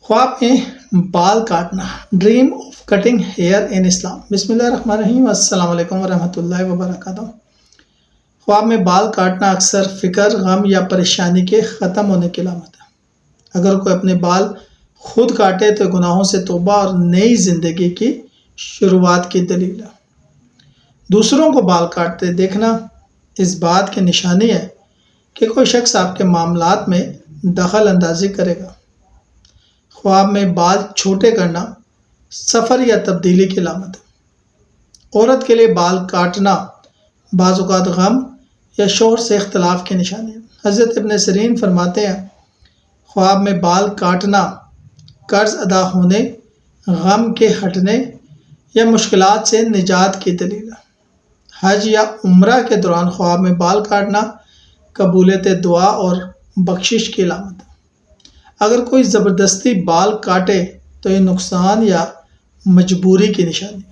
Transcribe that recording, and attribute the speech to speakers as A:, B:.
A: خواب میں بال کاٹنا، dream of cutting hair in Islam. بسم اللہ الرحمن الرحیم، السلام علیکم ورحمۃ اللہ وبرکاتہ۔ خواب میں بال کاٹنا اکثر فکر، غم یا پریشانی کے ختم ہونے کی علامت ہے۔ اگر کوئی اپنے بال خود کاٹے تو گناہوں سے توبہ اور نئی زندگی کی شروعات کی دلیل ہے۔ دوسروں کو بال کاٹتے دیکھنا اس بات کی نشانی ہے کہ کوئی شخص آپ کے معاملات میں دخل اندازی کرے گا۔ خواب میں بال چھوٹے کرنا سفر یا تبدیلی کی علامت ہے۔ عورت کے لیے بال کاٹنا بعض اوقات غم یا شوہر سے اختلاف کی نشانی ہے۔ حضرت ابن سیرین فرماتے ہیں، خواب میں بال کاٹنا قرض ادا ہونے، غم کے ہٹنے یا مشکلات سے نجات کی دلیل ہے۔ حج یا عمرہ کے دوران خواب میں بال کاٹنا قبولیت دعا اور بخشش کی علامت ہے۔ اگر کوئی زبردستی بال کاٹے تو یہ نقصان یا مجبوری کی نشانی ہے۔